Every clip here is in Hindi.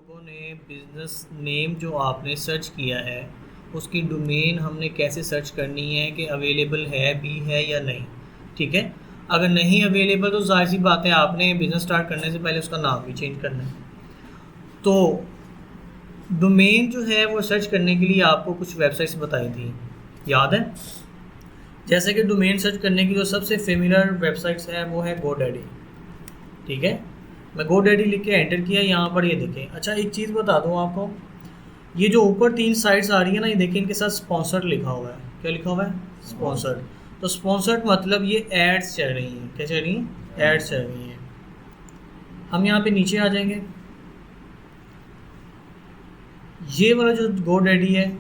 लोगों ने बिज़नेस नेम जो आपने सर्च किया है उसकी डोमेन हमने कैसे सर्च करनी है कि अवेलेबल है भी है या नहीं। ठीक है, अगर नहीं अवेलेबल तो जाहिर सी बात है आपने बिज़नेस स्टार्ट करने से पहले उसका नाम भी चेंज करना है। तो डोमेन जो है वो सर्च करने के लिए आपको कुछ वेबसाइट्स बताई थी, याद है? जैसे कि डोमेन सर्च करने की जो सबसे फेमस वेबसाइट्स है वो है गोडैडी। ठीक है, मैं गोडैडी लिख के एंटर किया, यहाँ पर ये देखें। अच्छा, एक चीज़ बता दूँ आपको, ये जो ऊपर 3 साइट्स आ रही है ना, ये देखें इनके साथ स्पॉन्सर्ड लिखा हुआ है। क्या लिखा हुआ है? स्पॉन्सर्ड। तो स्पॉन्सर्ड मतलब ये एड्स चल रही हैं। क्या चल रही हैं? एड्स चल रही हैं। हम यहाँ पे नीचे आ जाएंगे, ये वाला जो गोडैडी है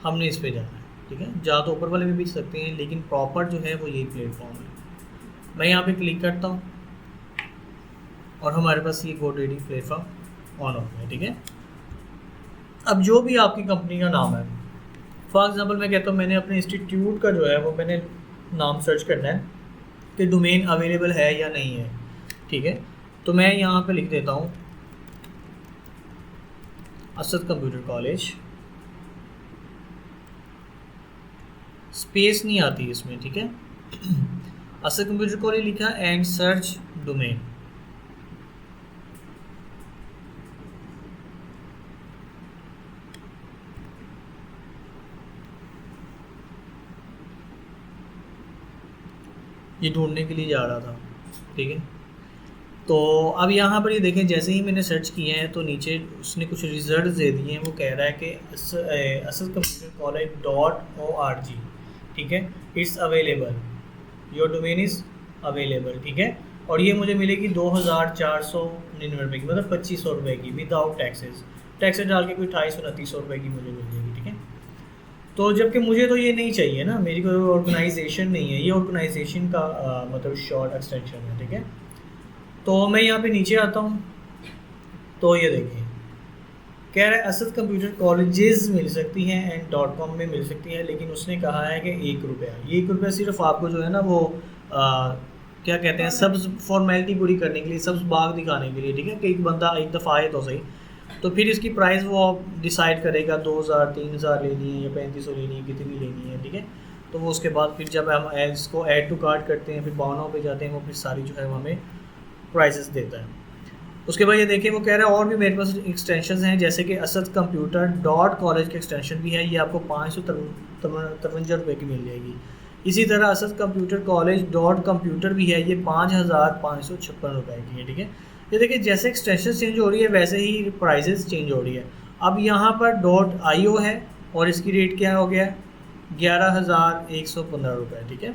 हमने इस पे जाना है। ठीक है, जा तो ऊपर वाले में भी सकते हैं लेकिन प्रॉपर जो है वो यही प्लेटफॉर्म है। मैं यहाँ पे क्लिक करता हूँ और हमारे पास ये गोडैडी प्लेटफॉर्म ऑन हो गया। ठीक है, अब जो भी आपकी कंपनी का नाम है, फॉर एग्जांपल मैं कहता हूँ मैंने अपने इंस्टीट्यूट का जो है वो मैंने नाम सर्च करना है कि डोमेन अवेलेबल है या नहीं है। ठीक है, तो मैं यहाँ पे लिख देता हूँ असद कंप्यूटर कॉलेज, स्पेस नहीं आती इसमें। ठीक है, असद कंप्यूटर कॉलेज लिखा एंड सर्च डोमेन। ये ढूंढने के लिए जा रहा था। ठीक है, तो अब यहाँ पर ये देखें, जैसे ही मैंने सर्च किए हैं तो नीचे उसने कुछ रिजल्ट दे दिए हैं। वो कह रहा है कि असद कंप्यूटर कॉलेज .org। ठीक है, it's available, your domain is available. ठीक है, और ये मुझे मिलेगी 2499 रुपये की, मतलब 2500 रुपये की विदाउट टैक्सेस। टैक्सेस डाल के कोई 2800-2900 रुपये की मुझे मिल जाएगी। ठीक है, तो जबकि मुझे तो ये नहीं चाहिए ना, मेरी कोई ऑर्गेनाइजेशन नहीं है, ये ऑर्गेनाइजेशन का मतलब शॉर्ट एक्सटेंशन है। ठीक है, तो मैं यहाँ पे नीचे आता हूँ तो ये देखिए कह रहा है असद कंप्यूटर कॉलेजेस मिल सकती हैं एंड .com में मिल सकती हैं, लेकिन उसने कहा है कि ₹1 सिर्फ आपको जो है ना वो क्या कहते हैं, सब फॉर्मेलिटी पूरी करने के लिए, सब बाग दिखाने के लिए। ठीक है, कि एक बंदा एक दफ़ा आए तो सही, तो फिर इसकी प्राइस वो डिसाइड करेगा 2000 3000 लेनी है या 3500 लेनी है, कितनी लेनी है। ठीक है, तो वो उसके बाद फिर जब हम इसको ऐड टू कार्ट करते हैं, फिर भावनाओं पे जाते हैं, वो फिर सारी जो है वो हमें प्राइसेस देता है। उसके बाद ये देखिए वो कह रहा है और भी मेरे पास एक्सटेंशन हैं, जैसे कि असद कंप्यूटर .कॉलेज की एक्सटेंशन भी है, ये आपको 553 रुपये की मिल जाएगी। इसी तरह असद कंप्यूटर कॉलेज .कंप्यूटर भी है, ये 5556 रुपये की है। ठीक है, ये देखिए जैसे एक्सटेंशन चेंज हो रही है वैसे ही प्राइसेस चेंज हो रही है। अब यहाँ पर .io है और इसकी रेट क्या हो गया? 11,115 रुपये। ठीक है,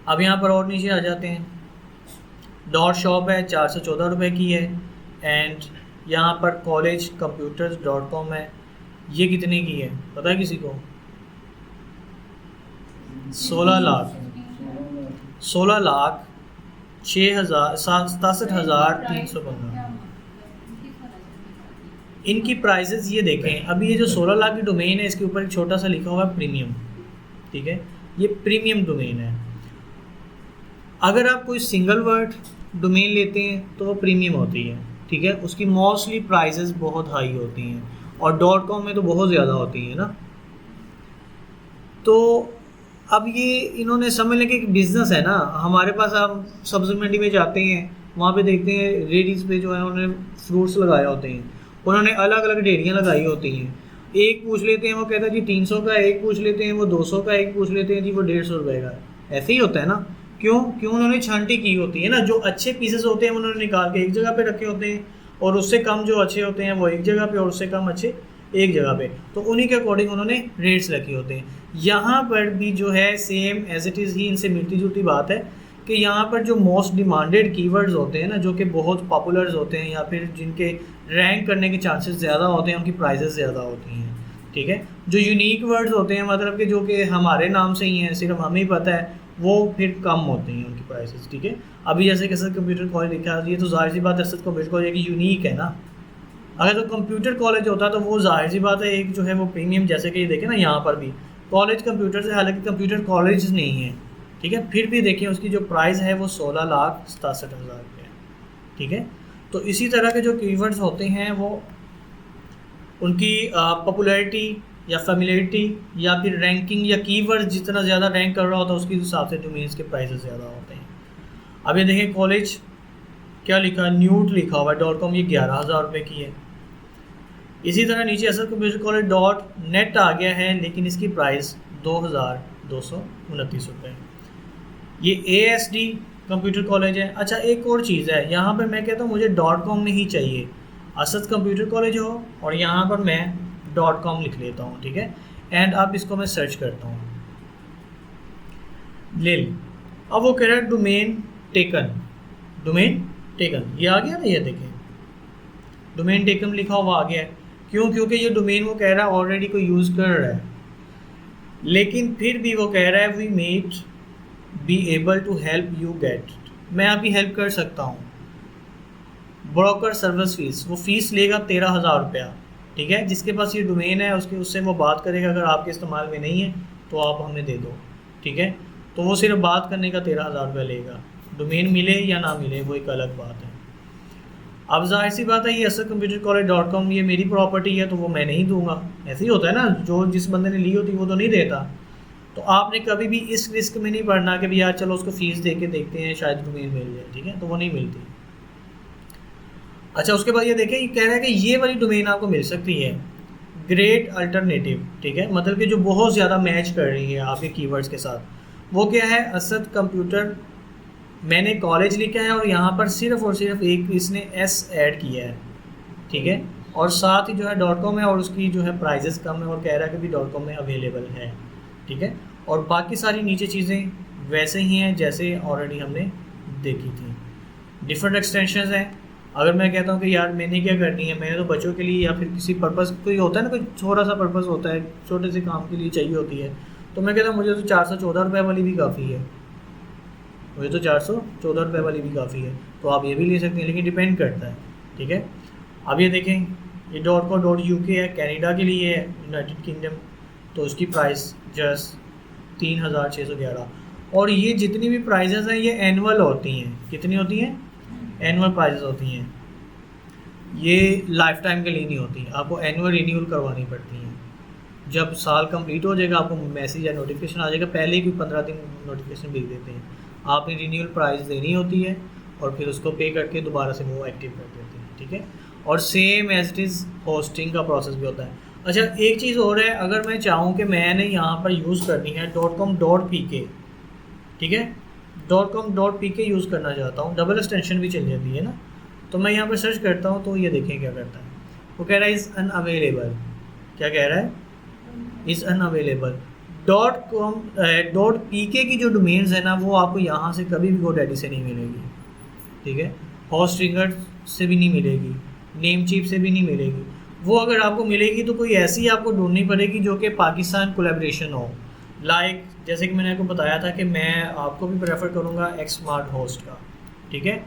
अब यहाँ पर और नीचे आ जाते हैं, .shop है 414 रुपये की है, एंड यहाँ पर कॉलेज कंप्यूटर्स .com है, ये कितने की है पता है किसी को? 16,67,315 इनकी प्राइसेस ये देखें। अभी ये जो 16 लाख की डोमेन है इसके ऊपर एक छोटा सा लिखा हुआ है प्रीमियम। ठीक है, ये प्रीमियम डोमेन है। अगर आप कोई सिंगल वर्ड डोमेन लेते हैं तो वो प्रीमियम होती है। ठीक है, उसकी मोस्टली प्राइसेस बहुत हाई होती हैं और .com में तो बहुत ज़्यादा होती हैं ना। तो अब ये इन्होंने समझ लें कि एक बिज़नेस है ना, हमारे पास आप सब्ज़ी मंडी में जाते हैं, वहाँ पे देखते हैं रेडीज़ पे जो है उन्होंने फ्रूट्स लगाए होते हैं, उन्होंने अलग अलग डेरियाँ लगाई होती हैं। एक पूछ लेते हैं वो कहता है जी 300 का, एक पूछ लेते हैं वो 200 का, एक पूछ लेते हैं जी वो 150 रुपये का। ऐसे ही होता है ना, क्यों उन्होंने छांटी की होती है ना। जो अच्छे पीसेस होते हैं उन्होंने निकाल के एक जगह पे रखे होते हैं और उससे कम जो अच्छे होते हैं वो एक जगह पे और उससे कम अच्छे एक जगह पे, तो उन्हीं के अकॉर्डिंग उन्होंने रेट्स रखे होते हैं। यहाँ पर भी जो है सेम एज इट इज़ ही इनसे मिलती जुलती बात है कि यहाँ पर जो मोस्ट डिमांडेड कीवर्ड्स होते हैं ना, जो कि बहुत पॉपुलर होते हैं या फिर जिनके रैंक करने के चांसेस ज़्यादा होते हैं, उनकी प्राइसेस ज़्यादा होती हैं। ठीक है, जो यूनिक वर्ड्स होते हैं, मतलब कि जो कि हमारे नाम से ही हैं, सिर्फ हमें ही पता है, वो फिर कम होती हैं उनकी प्राइसेस। ठीक है, अभी जैसे कि असद कंप्यूटर कॉलेज लिखा है, ये तो जाहिर सी बात है असद कंप्यूटर कॉलेज एक यूनिक है ना। अगर तो कंप्यूटर कॉलेज होता तो वो जाहिर सी बात है एक जो है वो प्रीमियम, जैसे कि ये देखें ना यहाँ पर भी कॉलेज कंप्यूटर से, हालांकि कंप्यूटर कॉलेज नहीं है। ठीक है, फिर भी देखिए उसकी जो प्राइस है वो 16,67,000 रुपये है। ठीक है, तो इसी तरह के जो कीवर्ड्स होते हैं वो उनकी पॉपुलैरिटी या फेमिलियरिटी या फिर रैंकिंग या कीवर्ड जितना ज़्यादा रैंक कर रहा होता है उसके हिसाब से डोमेन्स के प्राइसेस ज़्यादा होते हैं। अब ये देखें कॉलेज क्या लिखा है, न्यूट लिखा हुआ है .com, ये 11,000 रुपये की है। इसी तरह नीचे असद कंप्यूटर कॉलेज .net आ गया है, लेकिन इसकी प्राइस 2,229 रुपये। ये ASD कंप्यूटर कॉलेज है। अच्छा एक और चीज़ है, यहाँ पर मैं कहता हूँ मुझे .com नहीं चाहिए, असद कंप्यूटर कॉलेज हो और यहाँ पर मैं .com लिख लेता हूँ, ठीक है। एंड अब इसको मैं सर्च करता हूँ, ले ली। अब वो कह रहा है डोमेन टेकन, डोमेन टेकन, ये आ गया ना, ये देखें डोमेन टेकन लिखा हुआ आ गया है। क्यों? क्योंकि ये डोमेन वो कह रहा है ऑलरेडी कोई यूज़ कर रहा है, लेकिन फिर भी वो कह रहा है we might be able to help you get, मैं आपकी हेल्प कर सकता हूँ। ब्रोकर सर्विस फीस, वो फ़ीस लेगा 13,000 रुपया, ठीक है। जिसके पास ये डोमेन है उससे वो बात करेगा, अगर आपके इस्तेमाल में नहीं है तो आप हमें दे दो, ठीक है। तो वो सिर्फ बात करने का 13,000 रुपया लेगा, डोमेन मिले या ना मिले वो एक अलग बात है। अब जाहिर सी बात है ये असद कंप्यूटर कॉलेज .com ये मेरी प्रॉपर्टी है तो वो मैं नहीं दूंगा, ऐसे ही होता है ना, जो जिस बंदे ने ली होती वो तो नहीं देता। तो आपने कभी भी इस रिस्क में नहीं पड़ना कि यार चलो उसको फ़ीस दे के देखते हैं शायद डोमेन मिल जाए, ठीक है, तो वो नहीं मिलती। अच्छा उसके बाद ये देखें, ये कह रहा है कि ये वाली डोमेन आपको मिल सकती है, ग्रेट अल्टरनेटिव, ठीक है, मतलब कि जो बहुत ज़्यादा मैच कर रही है आपके कीवर्ड्स के साथ। वो क्या है, असद कंप्यूटर, मैंने कॉलेज लिखा है और यहाँ पर सिर्फ और सिर्फ एक इसने S ऐड किया है, ठीक है, और साथ ही जो है .com है और उसकी जो है प्राइजेस कम है और कह रहा है कि भी .com में अवेलेबल है, ठीक है। और बाकी सारी नीचे चीज़ें वैसे ही हैं जैसे ऑलरेडी हमने देखी थी। डिफरेंट एक्सटेंशंस हैं। अगर मैं कहता हूँ कि यार मैंने क्या करनी है, मैंने तो बच्चों के लिए या फिर किसी पर्पज़, कोई होता है ना, कोई छोटा सा पर्पज़ होता है, छोटे से काम के लिए चाहिए होती है, तो मैं कहता हूँ मुझे तो 414 रुपये वाली भी काफ़ी है, मुझे तो 414 रुपये वाली भी काफ़ी है, तो आप ये भी ले सकते हैं, लेकिन डिपेंड करता है, ठीक है। अब ये देखें, ये .co.uk है, कनाडा के लिए है, यूनाइटेड किंगडम, तो उसकी प्राइस जस्ट 3,611। और ये जितनी भी प्राइजेज़ हैं ये एनुअल होती हैं, कितनी होती हैं, एनुअल प्राइजेज़ होती हैं, ये लाइफ टाइम के लिए नहीं होती, आपको एनुअल रिन्यूअल करवानी पड़ती हैं। जब साल कंप्लीट हो जाएगा आपको मैसेज या नोटिफिकेशन आ जाएगा, पहले ही कोई 15 दिन नोटिफिकेशन भेज देते हैं, आपने रिन्यूअल प्राइस देनी होती है और फिर उसको पे करके दोबारा से वो एक्टिव कर देते हैं, ठीक है। और same as it is hosting का प्रोसेस भी होता है। अच्छा एक चीज़ और है, अगर मैं चाहूँ कि मैंने यहाँ पर यूज़ करनी है .com.pk, ठीक है, .com.pk यूज़ करना चाहता हूँ, डबल एक्सटेंशन भी चल जाती है ना, तो मैं यहाँ पर सर्च करता हूँ, तो ये देखें क्या करता है, वो कह रहा है इज़ अनअवेलेबल, क्या कह रहा है, इज़ अनअवेलेबल। .pk की जो डोमेन्स है ना वो आपको यहाँ से कभी भी GoDaddy से नहीं मिलेगी, ठीक है, होस्टिंगर से भी नहीं मिलेगी, नेमचीप से भी नहीं मिलेगी। वो अगर आपको मिलेगी तो कोई ऐसी आपको ढूंढनी पड़ेगी जो कि पाकिस्तान कोलैबोरेशन हो, लाइक जैसे कि मैंने आपको बताया था कि मैं आपको भी प्रेफर करूँगा एक्समार्ट होस्ट का, ठीक है,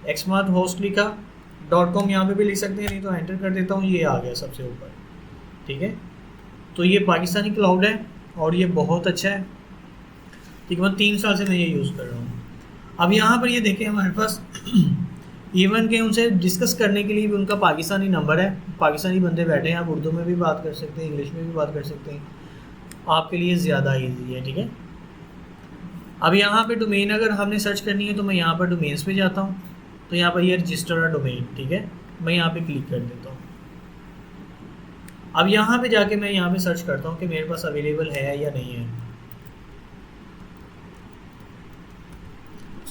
एक्समार्ट होस्ट लिखा, .com यहाँ पे भी लिख सकते हैं, नहीं तो एंटर कर देता हूँ, ये आ गया सबसे ऊपर, ठीक है। तो ये पाकिस्तानी क्लाउड है और ये बहुत अच्छा है, ठीक है, 3 साल से मैं ये यूज़ कर रहा हूँ। अब यहाँ पर ये देखें हमारे पास इवन के उनसे डिस्कस करने के लिए भी उनका पाकिस्तानी नंबर है, पाकिस्तानी बंदे बैठे हैं, आप उर्दू में भी बात कर सकते हैं, इंग्लिश में भी बात कर सकते हैं, आपके लिए ज़्यादा ईजी है, ठीक है। अब यहाँ पे डोमेन अगर हमने सर्च करनी है तो मैं यहाँ पर डोमेन्स पे जाता हूँ, तो यहाँ पर ये रजिस्टर अ डोमेन, ठीक है, मैं यहाँ पे क्लिक कर देता हूँ। अब यहाँ पे जाके मैं यहाँ पे सर्च करता हूँ कि मेरे पास अवेलेबल है या नहीं है।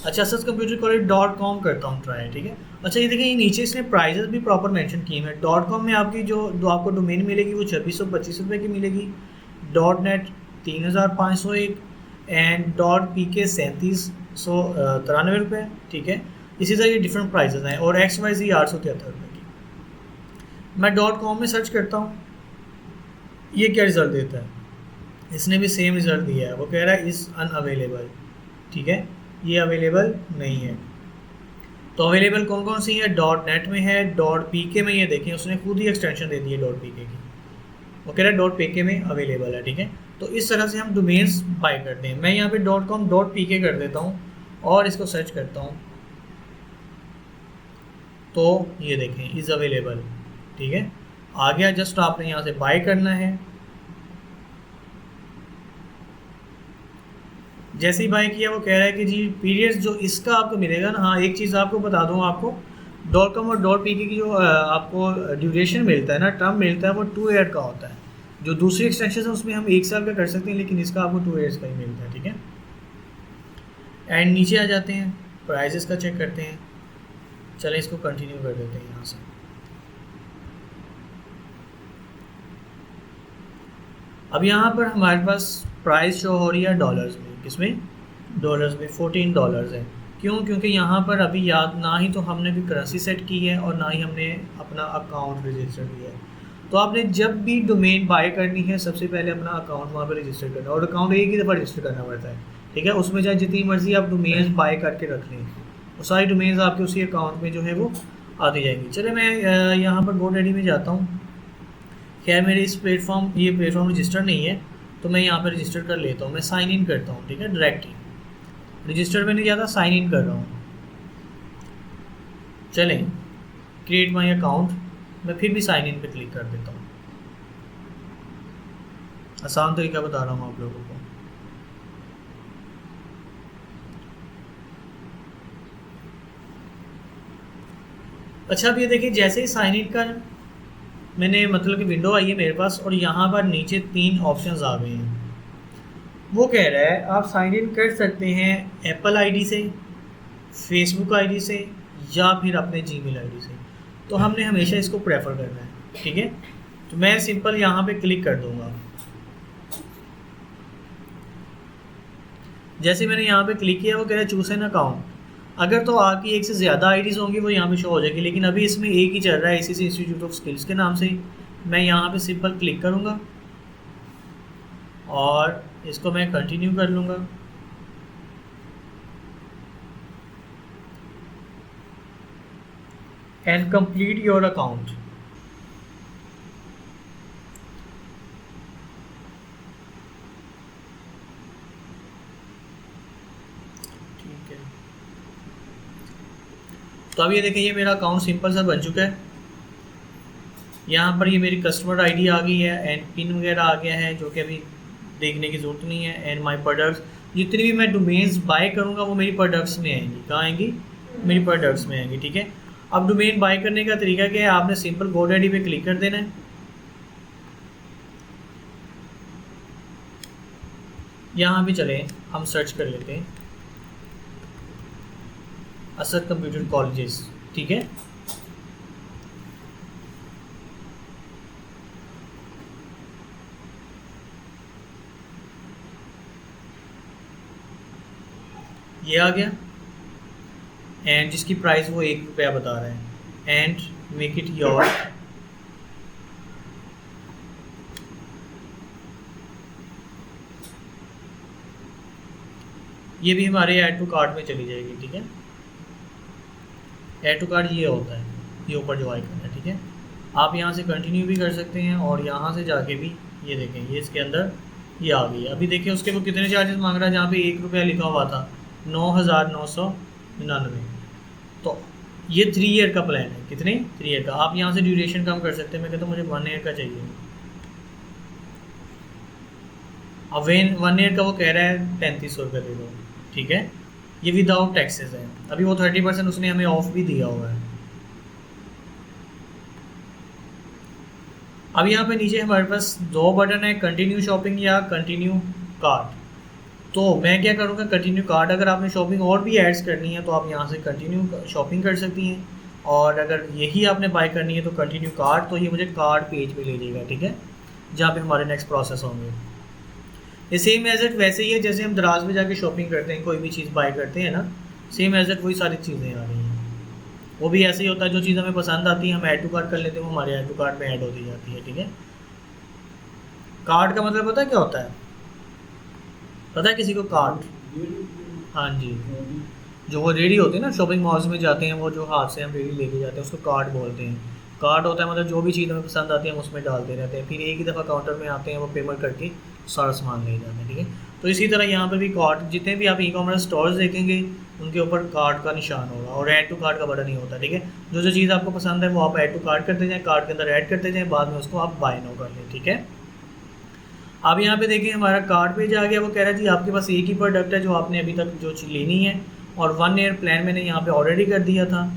अच्छा असद कंप्यूटर कॉलेज .com करता हूँ ट्राई, ठीक है। अच्छा ये देखिए ये नीचे इसने प्राइजेस भी प्रॉपर मेंशन किए हैं। .com में आपकी जो आपको डोमेन मिलेगी वो 2625 रुपये की मिलेगी, .net 3501 एंड .pk 3793 रुपये, ठीक है। इसी तरह ये डिफरेंट प्राइजेस हैं और XYZ 873 रुपये की। मैं .com में सर्च करता हूँ, ये क्या रिज़ल्ट देता है, इसने भी सेम रिज़ल्ट दिया है, वो कह रहा है इज़ अनअवेलेबल, ठीक है, ये अवेलेबल नहीं है। तो अवेलेबल कौन कौन सी है, .net में है, .pk में, ये देखें उसने खुद ही एक्सटेंशन दे दी है .pk की, वो कह रहा है .pk में अवेलेबल है, ठीक है। तो इस तरह से हम डोमेन्स बाय करते हैं। मैं यहाँ पे .com.pk कर देता हूँ और इसको सर्च करता हूँ, तो ये देखें इज़ अवेलेबल, ठीक है, आ गया। जस्ट आपने यहाँ से बाय करना है। जैसे ही बाय किया वो कह रहा है कि जी पीरियड्स जो इसका आपको मिलेगा ना, हाँ एक चीज़ आपको बता दूँ, आपको .com और .pk की जो आपको ड्यूरेशन मिलता है ना, टर्म मिलता है, वो 2 ईयर का होता है। जो दूसरी एक्सटेंशन है उसमें हम 1 साल का कर सकते हैं, लेकिन इसका आपको 2 ईयर्स का ही मिलता है, ठीक है। एंड नीचे आ जाते हैं, प्राइजेस का चेक करते हैं। चलें इसको कंटिन्यू कर देते हैं यहाँ से। अब यहाँ पर हमारे पास प्राइस शो हो रही है डॉलर्स में, किसमें, डॉलर्स में $14 है। क्यों? क्योंकि यहाँ पर अभी याद ना ही तो हमने भी करेंसी सेट की है और ना ही हमने अपना अकाउंट रजिस्टर किया है। तो आपने जब भी डोमेन बाय करनी है सबसे पहले अपना अकाउंट वहाँ पर रजिस्टर करना है, और अकाउंट एक ही दफ़ा रजिस्टर करना पड़ता है, ठीक है। उसमें चाहे जितनी मर्जी आप डोमेन्स बाय करके रख लें, वो सारी डोमेन्स आपके उसी अकाउंट में जो है वो आती जाएंगी। चले मैं यहाँ पर GoDaddy में जाता हूँ। खैर मेरे इस प्लेटफॉर्म, ये प्लेटफॉर्म रजिस्टर नहीं है, तो मैं यहाँ पर रजिस्टर कर लेता हूँ। मैं साइन इन करता हूँ, ठीक है, डायरेक्ट ही रजिस्टर में नहीं जाता, साइन इन कर रहा हूँ। चलें क्रिएट माई अकाउंट, मैं फिर भी साइन इन पे क्लिक कर देता हूँ। आसान तरीका बता रहा हूँ आप लोगों को। अच्छा अब ये देखिए, जैसे ही साइन इन का मैंने मतलब कि विंडो आई है मेरे पास, और यहाँ पर नीचे 3 ऑप्शंस आ गए हैं। वो कह रहा है आप साइन इन कर सकते हैं एप्पल आईडी से, फेसबुक आईडी से, या फिर अपने जीमेल आईडी से। तो हमने हमेशा इसको प्रेफर करना है, ठीक है। तो मैं सिंपल यहाँ पे क्लिक कर दूँगा। जैसे मैंने यहाँ पे क्लिक किया वो कह रहा है चूज एन अकाउंट। अगर तो आपकी एक से ज़्यादा आईडीज़ होंगी वो यहाँ पे शो हो जाएगी, लेकिन अभी इसमें एक ही चल रहा है, ICC इंस्टीट्यूट ऑफ स्किल्स के नाम से। मैं यहाँ पे सिंपल क्लिक करूँगा और इसको मैं कंटिन्यू कर लूँगा। And complete your account. ठीक है, तो अब ये देखिए ये मेरा अकाउंट सिंपल सा बन चुका है। यहाँ पर ये मेरी कस्टमर आईडी आ गई है एंड पिन वगैरह आ गया है, जो कि अभी देखने की ज़रूरत नहीं है। एंड माय प्रोडक्ट्स, जितनी भी मैं डोमेन्स बाय करूँगा वो मेरी प्रोडक्ट्स में आएंगी। कहाँ आएंगी? मेरी प्रोडक्ट्स में आएंगी, ठीक है। अब डोमेन बाय करने का तरीका क्या है? आपने सिंपल GoDaddy पे क्लिक कर देना है। यहाँ भी चले हम सर्च कर लेते हैं असद कंप्यूटर कॉलेजेस, ठीक है। ये आ गया एंड जिसकी प्राइस वो ₹1 बता रहा है। एंड मेक इट योर, ये भी हमारे ऐड टू कार्ट में चली जाएगी, ठीक है। ऐड टू कार्ट ये होता है, ये ऊपर जो आइकन है, ठीक है। आप यहाँ से कंटिन्यू भी कर सकते हैं और यहाँ से जाके भी ये देखें, ये इसके अंदर ये आ गई। अभी देखिए उसके वो कितने चार्जेस मांग रहा है, जहाँ पे ₹1 लिखा हुआ था 9,999। तो ये 3 ईयर का प्लान है। कितने? 3 ईयर का। आप यहाँ से ड्यूरेशन कम कर सकते हैं। मैं कहता हूँ मुझे 1 ईयर का चाहिए। अब 1 ईयर का वो कह रहा है ₹3500 दे दो, ठीक है। ये विदाउट टैक्सेस है। अभी वो 30% उसने हमें ऑफ भी दिया हुआ है। अब यहाँ पे नीचे हमारे पास 2 बटन है, कंटिन्यू शॉपिंग या कंटिन्यू कार्ट। तो मैं क्या करूँगा, कंटिन्यू कार्ट। अगर आपने शॉपिंग और भी ऐड्स करनी है तो आप यहाँ से कंटिन्यू शॉपिंग कर सकती हैं, और अगर यही आपने बाय करनी है तो कंटिन्यू कार्ट। तो ये मुझे कार्ट पेज पे ले जाएगा, ठीक है, जहाँ पे हमारे नेक्स्ट प्रोसेस होंगे। ये सेम एज इट वैसे ही है जैसे हम दराज में जाके शॉपिंग करते हैं, कोई भी चीज़ बाय करते हैं ना, सेम एज इट वही सारी चीज़ें आ रही हैं। वो भी ऐसे ही होता है, जो चीज़ हमें पसंद आती है हम ऐड टू कार्ट कर लेते हैं, वो हमारे ऐड टू कार्ट में ऐड होती जाती है, ठीक है। कार्ट का मतलब पता है क्या होता है? पता है किसी को कार्ट? हाँ जी, जो वो रेडी होती है ना, शॉपिंग मॉल्स में जाते हैं, वो जो हाथ से हम रेडी लेके जाते हैं उसको कार्ट बोलते हैं। कार्ट होता है मतलब जो भी चीज़ हमें पसंद आती है हम उसमें डालते रहते हैं, फिर एक ही दफ़ा काउंटर में आते हैं, वो पेमेंट करके सारा सामान ले जाते हैं, ठीक है। तो इसी तरह यहाँ पर भी कार्ट, जितने भी आप ई-कॉमर्स स्टोर्स देखेंगे उनके ऊपर कार्ड का निशान होगा और ऐड टू कार्ड का बटन नहीं होता, ठीक है। जो जो चीज़ आपको पसंद है वो आप ऐड टू कार्ड करते जाएँ, कार्ड के अंदर ऐड करते जाएँ, बाद में उसको आप बाय नो कर लें, ठीक है। अब यहाँ पे देखिए हमारा कार्ड पेज आ गया। वो कह रहा है जी आपके पास एक ही प्रोडक्ट है जो आपने अभी तक जो चीज़ लेनी है, और 1 ईयर प्लान मैंने यहाँ पे ऑलरेडी कर दिया था।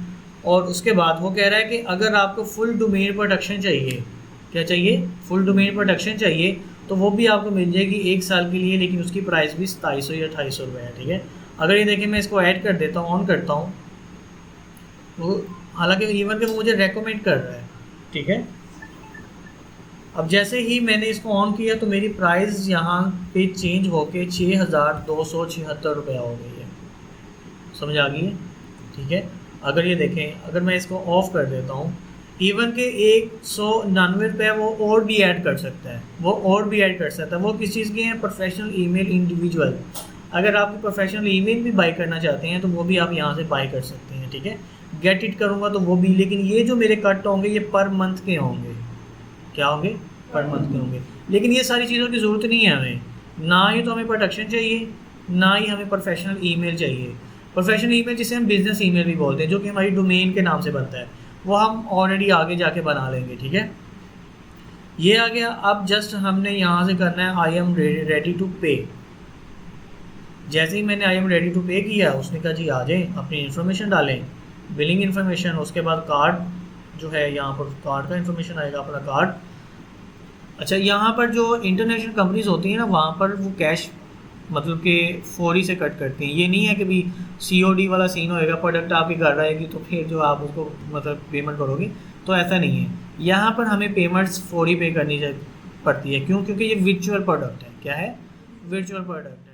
और उसके बाद वो कह रहा है कि अगर आपको फुल डोमेन प्रोटेक्शन चाहिए, क्या चाहिए, फुल डोमेन प्रोटेक्शन चाहिए, तो वो भी आपको मिल जाएगी 1 साल के लिए, लेकिन उसकी प्राइस भी 2700 या 2800 रुपये है, ठीक है। अगर ये देखिए मैं इसको ऐड कर देता हूँ, ऑन करता हूँ, वो हालांकि इवन कि वो मुझे रेकमेंड कर रहा है, ठीक है। अब जैसे ही मैंने इसको ऑन किया तो मेरी प्राइस यहाँ पे चेंज होके 6276 रुपया हो गई है, समझ आ गई है, ठीक है। अगर ये देखें, अगर मैं इसको ऑफ़ कर देता हूँ, इवन के 199 रुपये वो और भी ऐड कर सकता है, वो और भी ऐड कर सकता है। वो किस चीज़ के हैं, प्रोफेशनल ईमेल इंडिविजुअल। अगर आप प्रोफेशनल ईमेल भी बाई करना चाहते हैं तो वो भी आप यहाँ से बाई कर सकते हैं, ठीक है। गेट इट करूँगा तो वो भी, लेकिन ये जो मेरे कट होंगे ये पर मंथ के होंगे, क्या होंगे, पर मंथ के होंगे। लेकिन ये सारी चीज़ों की ज़रूरत नहीं है हमें, ना ही तो हमें प्रोटेक्शन चाहिए, ना ही हमें प्रोफेशनल ईमेल चाहिए। प्रोफेशनल ईमेल जिसे हम बिज़नेस ईमेल भी बोलते हैं, जो कि हमारी डोमेन के नाम से बनता है, वो हम ऑलरेडी आगे जाके बना लेंगे, ठीक है। ये आ गया। अब जस्ट हमने यहाँ से करना है आई एम रेडी टू पे। जैसे ही मैंने आई एम रेडी टू पे किया, उसने कहा जी आ जाए, अपनी इन्फॉर्मेशन डालें, बिलिंग इन्फॉर्मेशन, उसके बाद कार्ड जो है यहाँ पर कार्ड का इन्फॉर्मेशन आएगा, अपना कार्ड। अच्छा, यहाँ पर जो इंटरनेशनल कंपनीज होती हैं ना, वहाँ पर वो कैश मतलब कि फौरी से कट करती हैं। ये नहीं है कि भी COD वाला सीन होएगा, प्रोडक्ट आपके घर आएगी तो फिर जो आप उसको मतलब पेमेंट करोगे, तो ऐसा नहीं है। यहाँ पर हमें पेमेंट्स फौरी पे करनी पड़ती है। क्यों? क्योंकि ये वर्चुअल प्रोडक्ट है। क्या है? वर्चुअल प्रोडक्ट है।